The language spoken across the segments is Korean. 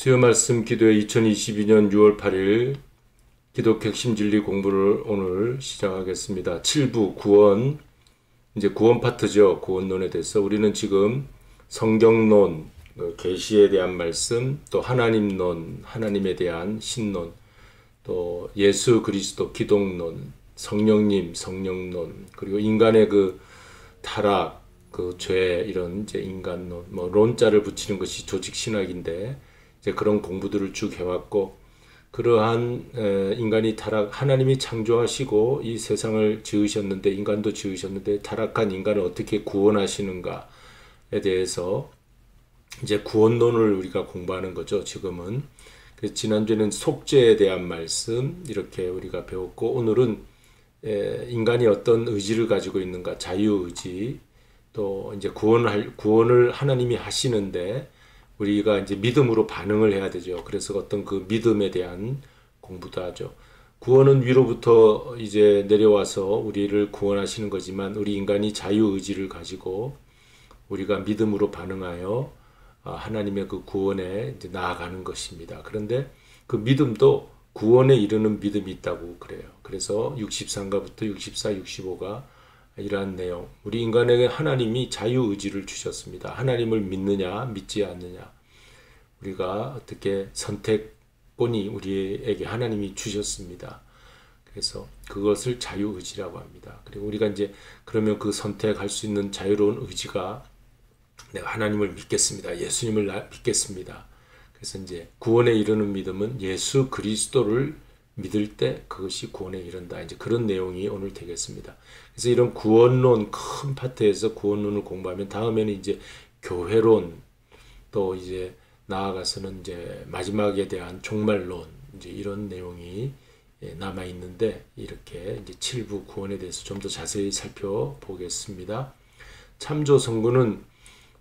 수요 말씀 기도회 2022년 6월 8일 기독 핵심 진리 공부를 오늘 시작하겠습니다. 7부 구원, 이제 구원 파트죠. 구원론에 대해서 우리는 지금 성경론, 계시에 대한 말씀, 또 하나님론, 하나님에 대한 신론, 또 예수 그리스도 기독론, 성령님, 성령론, 그리고 인간의 그 타락, 그 죄, 이런 이제 인간론, 뭐 론자를 붙이는 것이 조직 신학인데 이제 그런 공부들을 쭉 해왔고, 그러한 인간이 하나님이 창조하시고 이 세상을 지으셨는데, 인간도 지으셨는데 타락한 인간을 어떻게 구원하시는가에 대해서 이제 구원론을 우리가 공부하는 거죠. 지금은. 그래서 지난주에는 속죄에 대한 말씀 이렇게 우리가 배웠고, 오늘은 인간이 어떤 의지를 가지고 있는가, 자유의지, 또 이제 구원을 하나님이 하시는데 우리가 이제 믿음으로 반응을 해야 되죠. 그래서 어떤 그 믿음에 대한 공부도 하죠. 구원은 위로부터 이제 내려와서 우리를 구원하시는 거지만, 우리 인간이 자유의지를 가지고 우리가 믿음으로 반응하여 하나님의 그 구원에 이제 나아가는 것입니다. 그런데 그 믿음도 구원에 이르는 믿음이 있다고 그래요. 그래서 63가부터 64, 65가 이러한 내용, 우리 인간에게 하나님이 자유의지를 주셨습니다. 하나님을 믿느냐 믿지 않느냐, 우리가 어떻게 선택권이 우리에게 하나님이 주셨습니다. 그래서 그것을 자유의지라고 합니다. 그리고 우리가 이제 그러면 그 선택할 수 있는 자유로운 의지가, 내가 하나님을 믿겠습니다, 예수님을 믿겠습니다. 그래서 이제 구원에 이르는 믿음은 예수 그리스도를 믿을 때 그것이 구원에 이른다. 이제 그런 내용이 오늘 되겠습니다. 그래서 이런 구원론 큰 파트에서 구원론을 공부하면 다음에는 이제 교회론, 또 이제 나아가서는 이제 마지막에 대한 종말론, 이제 이런 내용이 남아 있는데, 이렇게 이제 7부 구원에 대해서 좀 더 자세히 살펴보겠습니다. 참조 성구는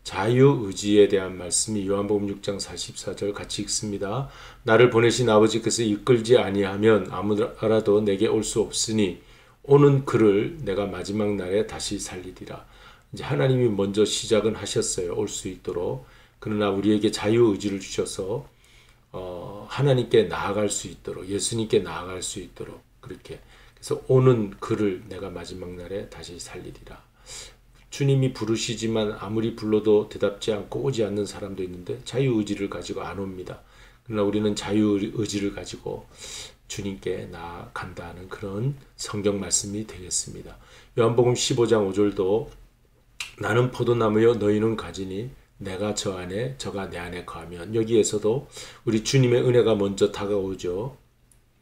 자유의지에 대한 말씀이 요한복음 6장 44절 같이 읽습니다. 나를 보내신 아버지께서 이끌지 아니하면 아무라도 내게 올 수 없으니 오는 그를 내가 마지막 날에 다시 살리리라. 이제 하나님이 먼저 시작은 하셨어요. 올 수 있도록. 그러나 우리에게 자유의지를 주셔서 하나님께 나아갈 수 있도록, 예수님께 나아갈 수 있도록, 그렇게. 그래서 오는 그를 내가 마지막 날에 다시 살리리라. 주님이 부르시지만 아무리 불러도 대답지 않고 오지 않는 사람도 있는데 자유의지를 가지고 안 옵니다. 그러나 우리는 자유의지를 가지고 주님께 나아간다는 그런 성경 말씀이 되겠습니다. 요한복음 15장 5절도 나는 포도나무여 너희는 가지니 내가 저 안에 저가 내 안에 거하면, 여기에서도 우리 주님의 은혜가 먼저 다가오죠.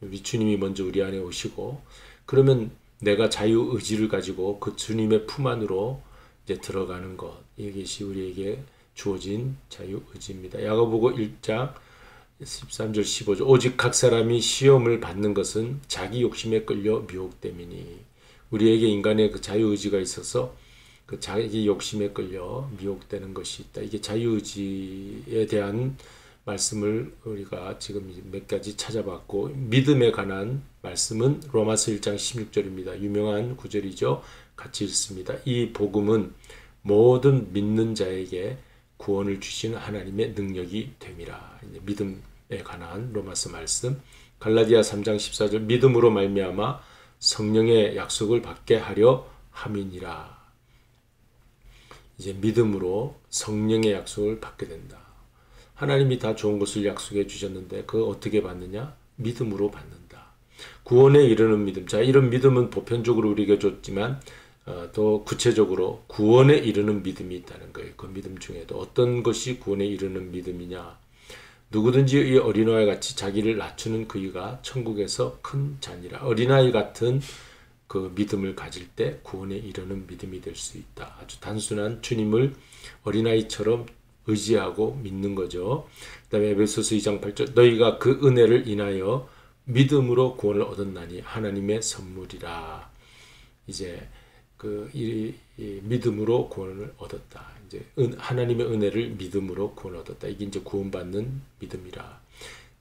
우리 주님이 먼저 우리 안에 오시고, 그러면 내가 자유의지를 가지고 그 주님의 품 안으로 이제 들어가는 것, 이것이 우리에게 주어진 자유의지입니다. 야고보서 1장 13절 15절 오직 각 사람이 시험을 받는 것은 자기 욕심에 끌려 미혹됨이니, 우리에게 인간의 그 자유의지가 있어서 그 자기 욕심에 끌려 미혹되는 것이 있다. 이게 자유의지에 대한 말씀을 우리가 지금 몇 가지 찾아봤고, 믿음에 관한 말씀은 로마서 1장 16절입니다. 유명한 구절이죠. 같이 읽습니다. 이 복음은 모든 믿는 자에게 구원을 주시는 하나님의 능력이 됨이라. 믿음에 관한 로마서 말씀. 갈라디아 3장 14절 믿음으로 말미암아 성령의 약속을 받게 하려 함이니라. 이제 믿음으로 성령의 약속을 받게 된다. 하나님이 다 좋은 것을 약속해 주셨는데 그거 어떻게 받느냐? 믿음으로 받는다. 구원에 이르는 믿음. 자, 이런 믿음은 보편적으로 우리에게 줬지만 또 구체적으로 구원에 이르는 믿음이 있다는 거예요. 그 믿음 중에도 어떤 것이 구원에 이르는 믿음이냐? 누구든지 이 어린아이 같이 자기를 낮추는 그이가 천국에서 큰 자니라. 어린아이 같은 그 믿음을 가질 때 구원에 이르는 믿음이 될 수 있다. 아주 단순한 주님을 어린아이처럼 의지하고 믿는 거죠. 그 다음에 에베소서 2장 8절 너희가 그 은혜를 인하여 믿음으로 구원을 얻었나니 하나님의 선물이라. 이제 이 믿음으로 구원을 얻었다. 이제 하나님의 은혜를 믿음으로 구원을 얻었다. 이게 이제 구원받는 믿음이라.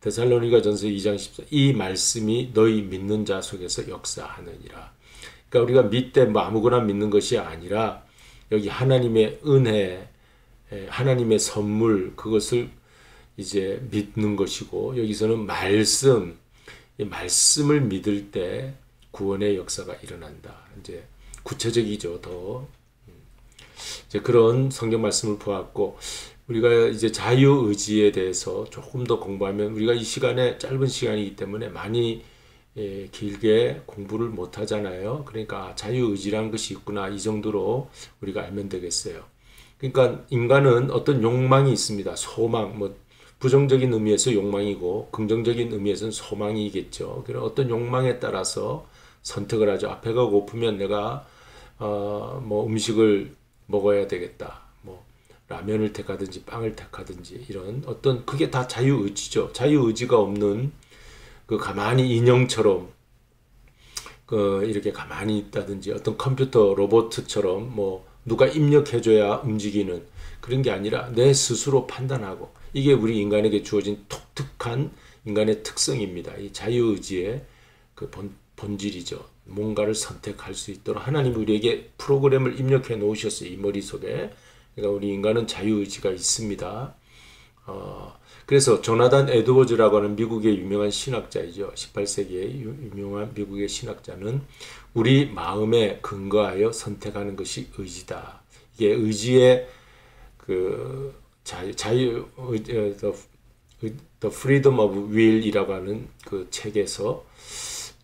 데살로니가전서 2장 14. 이 말씀이 너희 믿는 자 속에서 역사하느니라. 그러니까 우리가 믿되 뭐 아무거나 믿는 것이 아니라 여기 하나님의 은혜, 하나님의 선물, 그것을 이제 믿는 것이고, 여기서는 말씀, 이 말씀을 믿을 때 구원의 역사가 일어난다. 이제 구체적이죠. 더 이제 그런 성경 말씀을 보았고, 우리가 이제 자유의지에 대해서 조금 더 공부하면, 우리가 이 시간에 짧은 시간이기 때문에 많이 길게 공부를 못 하잖아요. 그러니까 자유의지라는 것이 있구나, 이 정도로 우리가 알면 되겠어요. 그러니까 인간은 어떤 욕망이 있습니다. 소망, 뭐 부정적인 의미에서 욕망이고 긍정적인 의미에서는 소망이겠죠. 그런 어떤 욕망에 따라서 선택을 하죠. 아, 배가 고프면 내가 뭐 음식을 먹어야 되겠다. 뭐 라면을 택하든지 빵을 택하든지, 이런 어떤, 그게 다 자유의지죠. 자유의지가 없는, 그 가만히 인형처럼 이렇게 가만히 있다든지, 어떤 컴퓨터 로봇처럼 뭐 누가 입력해줘야 움직이는 그런 게 아니라 내 스스로 판단하고, 이게 우리 인간에게 주어진 독특한 인간의 특성입니다. 이 자유의지의 그 본질이죠. 뭔가를 선택할 수 있도록 하나님이 우리에게 프로그램을 입력해 놓으셨어요. 이 머릿속에. 그러니까 우리 인간은 자유의지가 있습니다. 그래서 조나단 에드워즈라고 하는 미국의 유명한 신학자이죠. 18세기의 유명한 미국의 신학자는 우리 마음에 근거하여 선택하는 것이 의지다. 이게 의지의 그 The Freedom of Will이라고 하는 그 책에서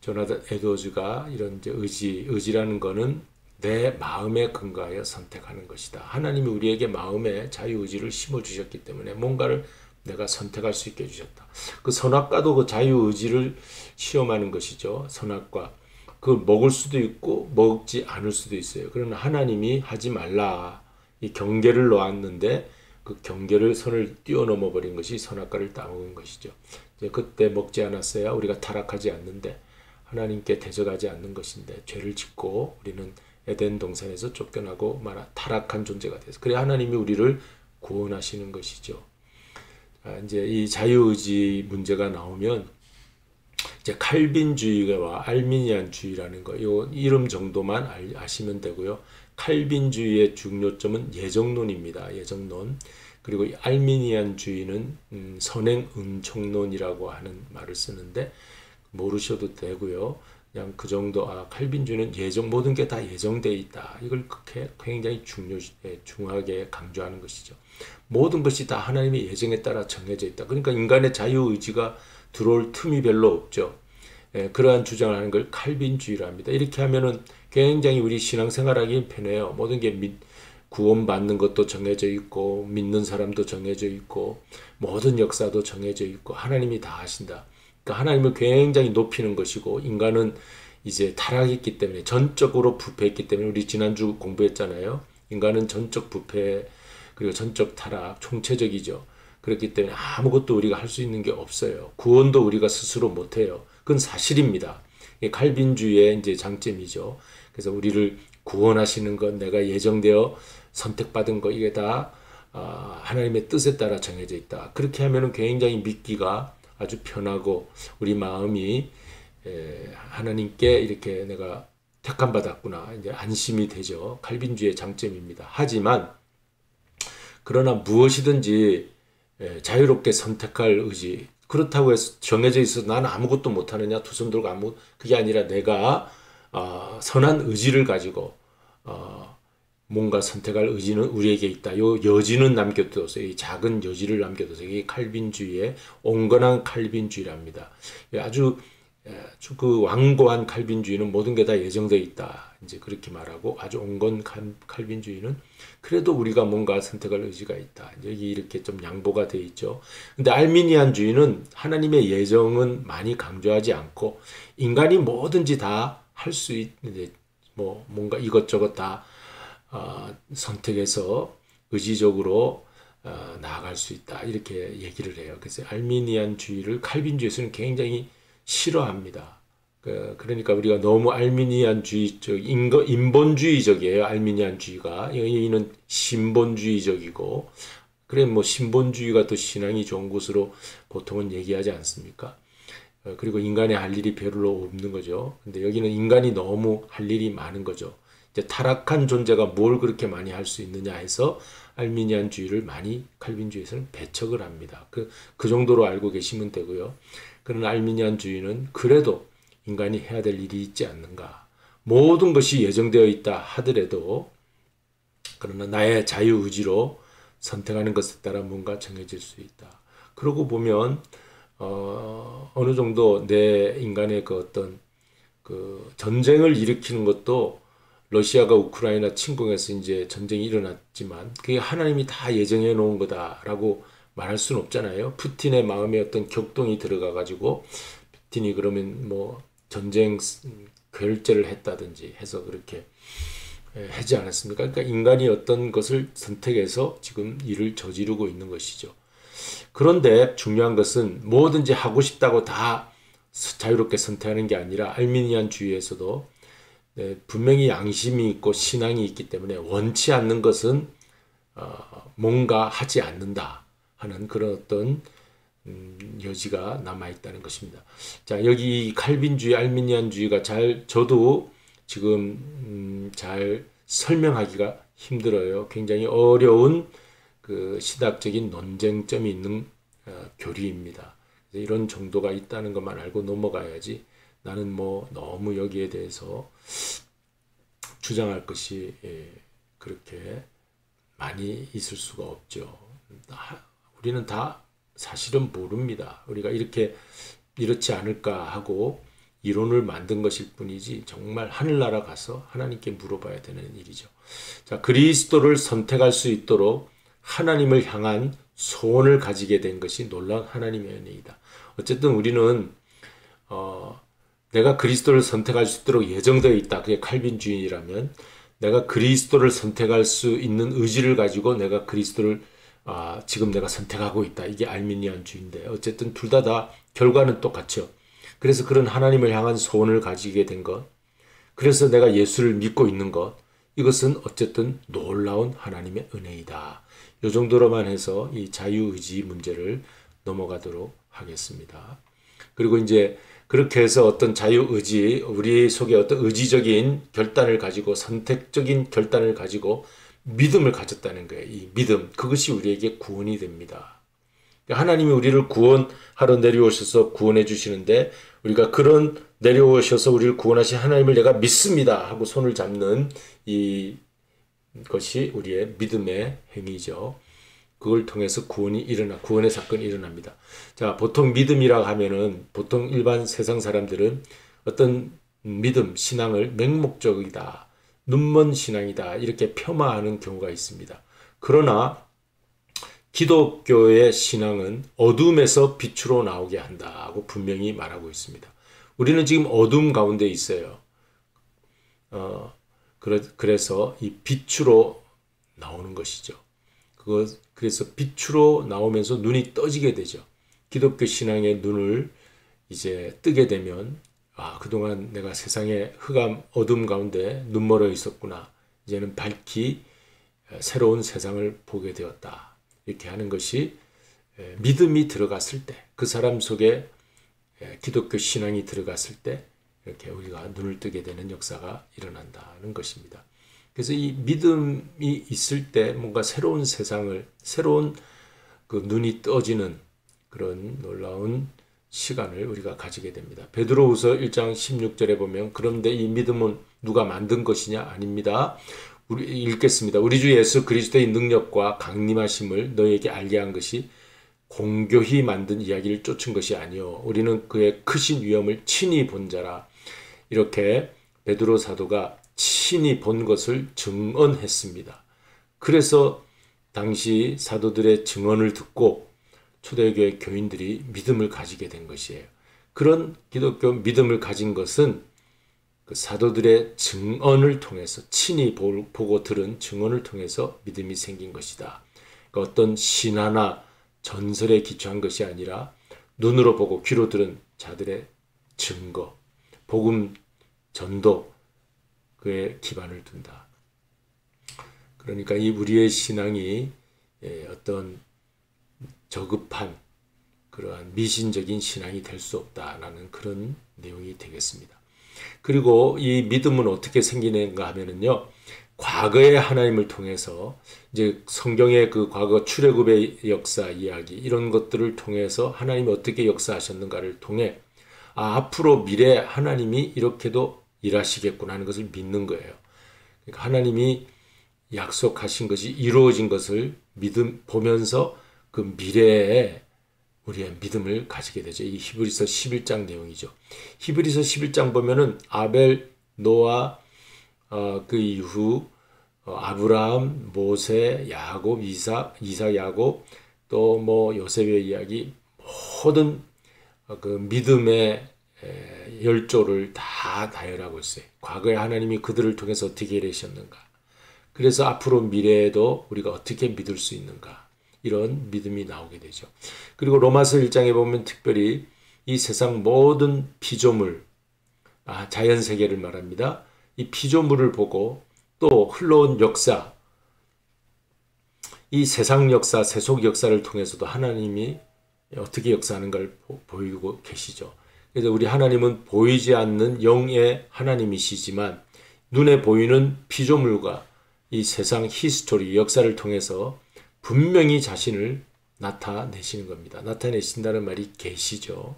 조나단 에드워즈가 이런 이제 의지라는 거는 내 마음에 근거하여 선택하는 것이다. 하나님이 우리에게 마음에 자유의지를 심어주셨기 때문에 뭔가를 내가 선택할 수 있게 해주셨다. 그 선악과도 그 자유의지를 시험하는 것이죠. 선악과. 그걸 먹을 수도 있고 먹지 않을 수도 있어요. 그러나 하나님이 하지 말라, 이 경계를 놓았는데 그 경계를, 선을 뛰어넘어 버린 것이 선악과를 따먹은 것이죠. 이제 그때 먹지 않았어야 우리가 타락하지 않는데, 하나님께 대적하지 않는 것인데 죄를 짓고 우리는 에덴 동산에서 쫓겨나고 타락한 존재가 돼서, 그래 하나님이 우리를 구원하시는 것이죠. 이제 이 자유의지 문제가 나오면 이제 칼빈주의와 알미니안주의라는 거, 이 이름 정도만 아시면 되고요. 칼빈주의의 중요점은 예정론입니다. 예정론. 그리고 이 알미니안주의는 선행은총론이라고 하는 말을 쓰는데 모르셔도 되고요. 그냥 그 정도. 칼빈주의는 모든 게 다 예정되어 있다. 이걸 굉장히 중요하게 강조하는 것이죠. 모든 것이 다 하나님의 예정에 따라 정해져 있다. 그러니까 인간의 자유의지가 들어올 틈이 별로 없죠. 그러한 주장을 하는 걸 칼빈주의라 합니다. 이렇게 하면은 굉장히 우리 신앙생활하기 편해요. 모든 게 구원받는 것도 정해져 있고, 믿는 사람도 정해져 있고, 모든 역사도 정해져 있고, 하나님이 다 하신다. 그러니까 하나님을 굉장히 높이는 것이고, 인간은 이제 타락했기 때문에, 전적으로 부패했기 때문에, 우리 지난주 공부했잖아요. 인간은 전적 부패, 그리고 전적 타락, 총체적이죠. 그렇기 때문에 아무것도 우리가 할 수 있는 게 없어요. 구원도 우리가 스스로 못해요. 그건 사실입니다. 이게 칼빈주의의 이제 장점이죠. 그래서 우리를 구원하시는 것, 내가 예정되어 선택받은 것, 이게 다 하나님의 뜻에 따라 정해져 있다. 그렇게 하면은 굉장히 믿기가 아주 편하고, 우리 마음이 하나님께 이렇게 내가 택함 받았구나, 이제 안심이 되죠. 칼빈주의의 장점입니다. 하지만 그러나 무엇이든지 자유롭게 선택할 의지, 그렇다고 해서 정해져 있어서 나는 아무것도 못하느냐, 두 손 들고 그게 아니라 내가 선한 의지를 가지고 뭔가 선택할 의지는 우리에게 있다. 요 여지는 남겨둬서, 이 작은 여지를 남겨둬서, 이게 칼빈주의의 온건한 칼빈주의랍니다. 아주 그 완고한 칼빈주의는 모든 게 다 예정되어 있다, 이제 그렇게 말하고, 아주 온건 칼빈주의는 그래도 우리가 뭔가 선택할 의지가 있다. 여기 이렇게 좀 양보가 돼 있죠. 근데 알미니안주의는 하나님의 예정은 많이 강조하지 않고, 인간이 뭐든지 다 할 수 있는데, 뭔가 이것저것 다 선택해서 의지적으로 나아갈 수 있다, 이렇게 얘기를 해요. 그래서 알미니안주의를 칼빈주의에서는 굉장히 싫어합니다. 그러니까 우리가 너무 알미니안주의적, 인본주의적이에요. 알미니안주의가. 여기는 신본주의적이고, 그래 뭐 신본주의가 또 신앙이 좋은 것으로 보통은 얘기하지 않습니까? 그리고 인간의 할 일이 별로 없는 거죠. 근데 여기는 인간이 너무 할 일이 많은 거죠. 이제 타락한 존재가 뭘 그렇게 많이 할 수 있느냐 해서 알미니안주의를 많이 칼빈주의에서는 배척을 합니다. 그 정도로 알고 계시면 되고요. 그러나 알미니안주의는 그래도 인간이 해야 될 일이 있지 않는가. 모든 것이 예정되어 있다 하더라도 그러나 나의 자유의지로 선택하는 것에 따라 뭔가 정해질 수 있다. 그러고 보면 어느 정도 내 인간의 그 어떤 그 전쟁을 일으키는 것도 러시아가 우크라이나 침공해서 이제 전쟁이 일어났지만 그게 하나님이 다 예정해 놓은 거다라고 말할 수는 없잖아요. 푸틴의 마음에 어떤 격동이 들어가 가지고 푸틴이 그러면 뭐 전쟁 결제를 했다든지 해서 그렇게 하지 않았습니까? 그러니까 인간이 어떤 것을 선택해서 지금 일을 저지르고 있는 것이죠. 그런데 중요한 것은 뭐든지 하고 싶다고 다 자유롭게 선택하는 게 아니라 알미니안주의에서도 분명히 양심이 있고 신앙이 있기 때문에 원치 않는 것은 뭔가 하지 않는다 하는 그런 어떤 여지가 남아있다는 것입니다. 자, 여기 칼빈주의, 알미니안주의가 저도 지금 잘 설명하기가 힘들어요. 굉장히 어려운 그 신학적인 논쟁점이 있는 교리입니다. 이런 정도가 있다는 것만 알고 넘어가야지 나는 뭐 너무 여기에 대해서 주장할 것이 그렇게 많이 있을 수가 없죠. 우리는 다 사실은 모릅니다. 우리가 이렇지 않을까 하고 이론을 만든 것일 뿐이지 정말 하늘나라 가서 하나님께 물어봐야 되는 일이죠. 자, 그리스도를 선택할 수 있도록 하나님을 향한 소원을 가지게 된 것이 놀라운 하나님의 은혜이다. 어쨌든 우리는 내가 그리스도를 선택할 수 있도록 예정되어 있다. 그게 칼빈주의라면 내가 그리스도를 선택할 수 있는 의지를 가지고 내가 그리스도를 지금 내가 선택하고 있다. 이게 알미니안주의인데 어쨌든 둘 다 결과는 똑같죠. 그래서 그런 하나님을 향한 소원을 가지게 된 것, 그래서 내가 예수를 믿고 있는 것, 이것은 어쨌든 놀라운 하나님의 은혜이다. 이 정도로만 해서 이 자유의지 문제를 넘어가도록 하겠습니다. 그리고 이제 그렇게 해서 어떤 자유의지, 우리 속에 어떤 의지적인 결단을 가지고 선택적인 결단을 가지고 믿음을 가졌다는 거예요. 이 믿음, 그것이 우리에게 구원이 됩니다. 하나님이 우리를 구원하러 내려오셔서 구원해 주시는데 우리가 그런 내려오셔서 우리를 구원하신 하나님을 내가 믿습니다 하고 손을 잡는 이 것이 우리의 믿음의 행위죠. 그걸 통해서 구원의 사건이 일어납니다. 자, 보통 믿음이라고 하면은 보통 일반 세상 사람들은 어떤 믿음, 신앙을 맹목적이다, 눈먼 신앙이다 이렇게 폄하하는 경우가 있습니다. 그러나 기독교의 신앙은 어둠에서 빛으로 나오게 한다고 분명히 말하고 있습니다. 우리는 지금 어둠 가운데 있어요. 그래서 이 빛으로 나오는 것이죠. 그래서 빛으로 나오면서 눈이 떠지게 되죠. 기독교 신앙의 눈을 이제 뜨게 되면 그동안 내가 세상의 흑암 어둠 가운데 눈멀어 있었구나. 이제는 밝히 새로운 세상을 보게 되었다. 이렇게 하는 것이 믿음이 들어갔을 때, 그 사람 속에 기독교 신앙이 들어갔을 때 이렇게 우리가 눈을 뜨게 되는 역사가 일어난다는 것입니다. 그래서 이 믿음이 있을 때 뭔가 새로운 세상을, 새로운 그 눈이 떠지는 그런 놀라운 시간을 우리가 가지게 됩니다. 베드로후서 1장 16절에 보면 그런데 이 믿음은 누가 만든 것이냐? 아닙니다. 읽겠습니다. 우리 주 예수 그리스도의 능력과 강림하심을 너희에게 알게 한 것이 공교히 만든 이야기를 쫓은 것이 아니요 우리는 그의 크신 위엄을 친히 본 자라. 이렇게 베드로 사도가 친히 본 것을 증언했습니다. 그래서 당시 사도들의 증언을 듣고 초대교회 교인들이 믿음을 가지게 된 것이에요. 그런 기독교 믿음을 가진 것은 그 사도들의 증언을 통해서 친히 보고 들은 증언을 통해서 믿음이 생긴 것이다. 그러니까 어떤 신화나 전설에 기초한 것이 아니라 눈으로 보고 귀로 들은 자들의 증거, 복음 전도, 그에 기반을 둔다. 그러니까 이 우리의 신앙이 어떤 저급한 그러한 미신적인 신앙이 될 수 없다라는 그런 내용이 되겠습니다. 그리고 이 믿음은 어떻게 생기는가 하면은요, 과거의 하나님을 통해서 이제 성경의 그 과거 출애굽의 역사 이야기 이런 것들을 통해서 하나님이 어떻게 역사하셨는가를 통해 앞으로 미래 하나님이 이렇게도 일하시겠구나 하는 것을 믿는 거예요. 그러니까 하나님이 약속하신 것이 이루어진 것을 보면서 그 미래에 우리의 믿음을 가지게 되죠. 이 히브리서 11장 내용이죠. 히브리서 11장 보면은 아벨, 노아, 그 이후 아브라함, 모세, 야곱, 이삭, 야곱, 또 뭐 요셉의 이야기 모든 그 믿음의 열조를 다 다혈하고 있어요. 과거에 하나님이 그들을 통해서 어떻게 일하셨는가. 그래서 앞으로 미래에도 우리가 어떻게 믿을 수 있는가. 이런 믿음이 나오게 되죠. 그리고 로마서 1장에 보면 특별히 이 세상 모든 피조물, 자연세계를 말합니다. 이 피조물을 보고 또 흘러온 역사, 이 세상 역사, 세속 역사를 통해서도 하나님이 어떻게 역사하는가를 보이고 계시죠. 그래서 우리 하나님은 보이지 않는 영의 하나님이시지만 눈에 보이는 피조물과 이 세상 히스토리, 역사를 통해서 분명히 자신을 나타내시는 겁니다. 나타내신다는 말이 계시죠.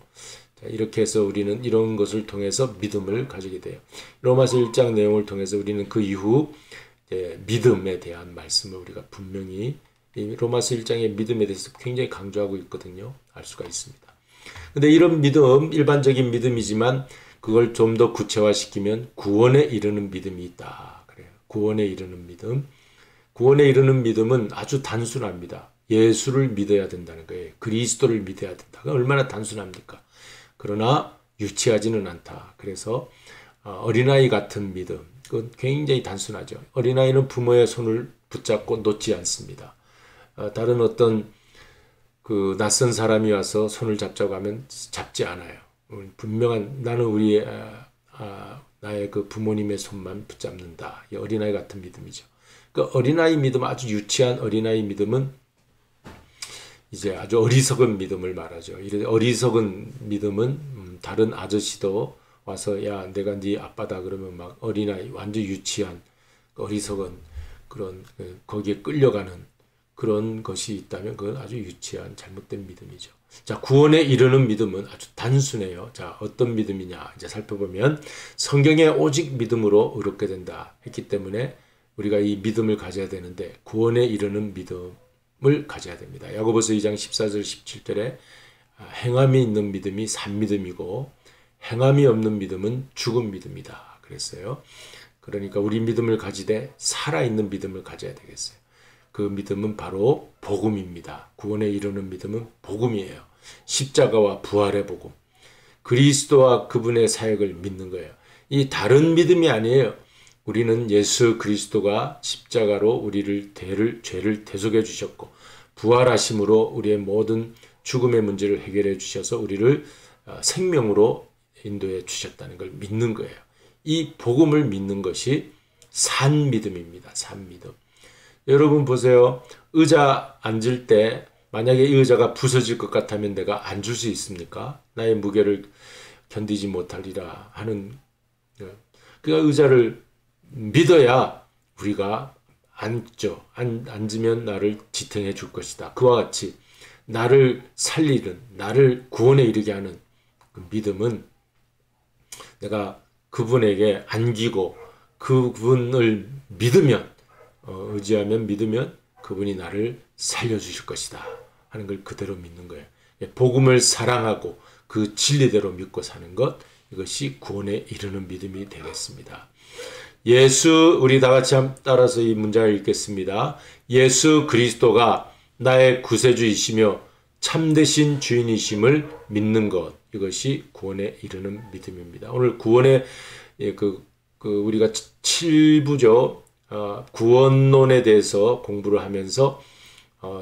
이렇게 해서 우리는 이런 것을 통해서 믿음을 가지게 돼요. 로마서 1장 내용을 통해서 우리는 그 이후 믿음에 대한 말씀을 우리가 분명히 로마서 1장의 믿음에 대해서 굉장히 강조하고 있거든요. 알 수가 있습니다. 근데 이런 믿음, 일반적인 믿음이지만 그걸 좀 더 구체화시키면 구원에 이르는 믿음이 있다. 그래요. 구원에 이르는 믿음. 구원에 이르는 믿음은 아주 단순합니다. 예수를 믿어야 된다는 거예요. 그리스도를 믿어야 된다. 얼마나 단순합니까? 그러나 유치하지는 않다. 그래서 어린아이 같은 믿음. 그건 굉장히 단순하죠. 어린아이는 부모의 손을 붙잡고 놓지 않습니다. 다른 어떤 그 낯선 사람이 와서 손을 잡자고 하면 잡지 않아요. 분명한 나는 나의 그 부모님의 손만 붙잡는다. 이 어린아이 같은 믿음이죠. 그 어린아이 믿음, 아주 유치한 어린아이 믿음은 이제 아주 어리석은 믿음을 말하죠. 어리석은 믿음은 다른 아저씨도 와서 야 내가 네 아빠다 그러면 막 어린아이 완전 유치한 어리석은 그런 거기에 끌려가는 그런 것이 있다면 그건 아주 유치한 잘못된 믿음이죠. 자, 구원에 이르는 믿음은 아주 단순해요. 자, 어떤 믿음이냐 이제 살펴보면 성경에 오직 믿음으로 의롭게 된다 했기 때문에 우리가 이 믿음을 가져야 되는데 구원에 이르는 믿음을 가져야 됩니다. 야고보서 2장 14절 17절에 행함이 있는 믿음이 산 믿음이고 행함이 없는 믿음은 죽은 믿음이다 그랬어요. 그러니까 우리 믿음을 가지되 살아있는 믿음을 가져야 되겠어요. 그 믿음은 바로 복음입니다. 구원에 이르는 믿음은 복음이에요. 십자가와 부활의 복음. 그리스도와 그분의 사역을 믿는 거예요. 이 다른 믿음이 아니에요. 우리는 예수 그리스도가 십자가로 우리를 죄를 대속해 주셨고 부활하심으로 우리의 모든 죽음의 문제를 해결해 주셔서 우리를 생명으로 인도해 주셨다는 걸 믿는 거예요. 이 복음을 믿는 것이 산 믿음입니다. 산 믿음. 여러분 보세요. 의자 앉을 때 만약에 이 의자가 부서질 것 같다면 내가 앉을 수 있습니까? 나의 무게를 견디지 못하리라 하는 그 의자를 믿어야 우리가 앉죠. 앉으면 나를 지탱해 줄 것이다. 그와 같이 나를 살리는, 나를 구원에 이르게 하는 그 믿음은 내가 그분에게 안기고 그분을 믿으면 의지하면 믿으면 그분이 나를 살려주실 것이다 하는 걸 그대로 믿는 거예요. 복음을 사랑하고 그 진리대로 믿고 사는 것, 이것이 구원에 이르는 믿음이 되겠습니다. 예수, 우리 다 같이 따라서 이 문장을 읽겠습니다. 예수 그리스도가 나의 구세주이시며 참되신 주인이심을 믿는 것, 이것이 구원에 이르는 믿음입니다. 오늘 구원의 우리가 7부죠. 구원론에 대해서 공부를 하면서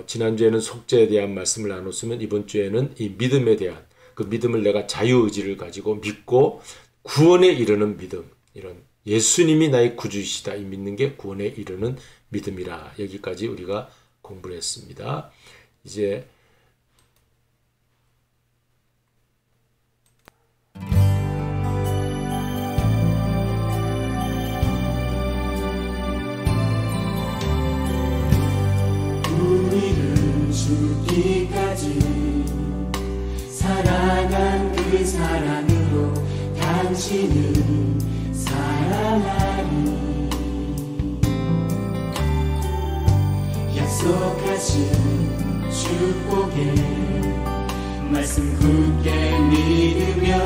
지난주에는 속죄에 대한 말씀을 나눴으면 이번 주에는 이 믿음에 대한 그 믿음을 내가 자유의지를 가지고 믿고 구원에 이르는 믿음, 이런 예수님이 나의 구주이시다 이 믿는 게 구원에 이르는 믿음이라. 여기까지 우리가 공부를 했습니다. 이제 죽기까지 살아간 그 사랑으로 당신을 사랑하리. 약속하신 축복의 말씀 굳게 믿으며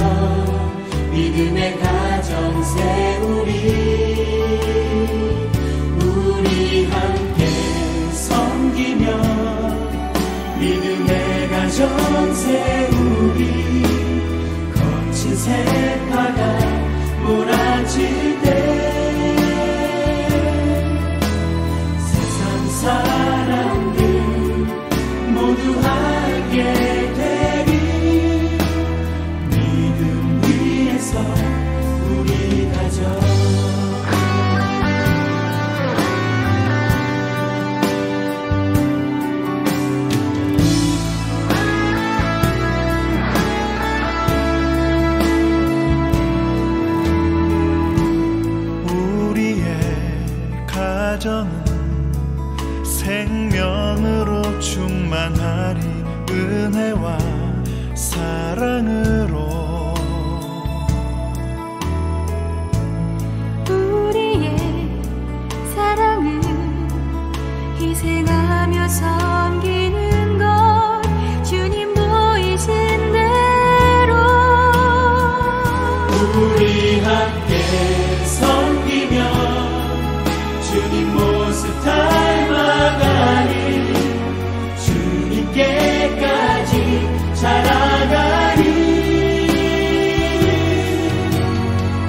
믿음의 가정 세우리. 우리 함께 섬기며 믿음의 가정 세우리. 거친 세파가 몰아칠 때 세상 사람들 모두 알게 되리. 믿음 위에서 우리 가정 가정은 생명으로 충만하리. 은혜와 사랑으로 우리의 사랑은 희생하며 섬기는 것 주님 보이신 대로 우리 함께 섬기며 주님 모습 닮아가리. 주님께까지 자라가리.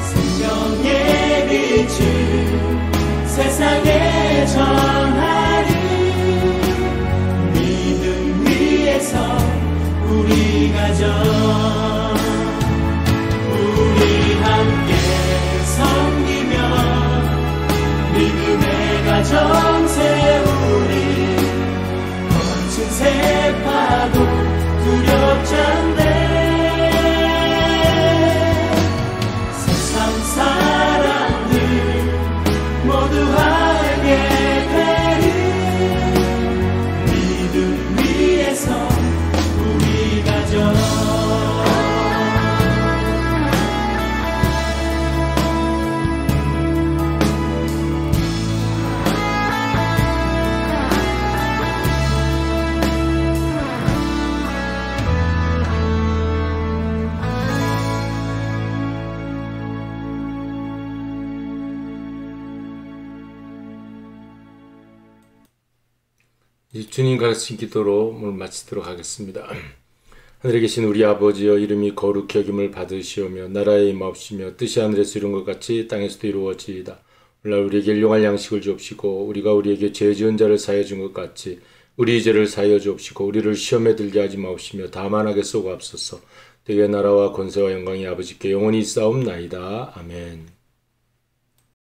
생명의 빛을 세상에 전하리. 믿음 위에서 우리 가정 우리 함께 섬기며 믿음의 가정 세우리. 거친 세파도 두렵지 않네. 세상 사람들 모두 알게 되리. 믿음 위에서 우리 가정 주님 가르친 기도로 오늘 마치도록 하겠습니다. 하늘에 계신 우리 아버지여, 이름이 거룩히 여김을 받으시오며 나라의 임하옵시며 뜻이 하늘에서 이룬 것 같이 땅에서도 이루어지이다. 오늘날 우리에게 일용할 양식을 주옵시고 우리가 우리에게 죄 지은 자를 사하여 준 것 같이 우리 죄를 사하여 주옵시고 우리를 시험에 들게 하지 마옵시며 다만 악에 쏘고 앞서서 되게 나라와 권세와 영광이 아버지께 영원히 있사옵나이다. 아멘.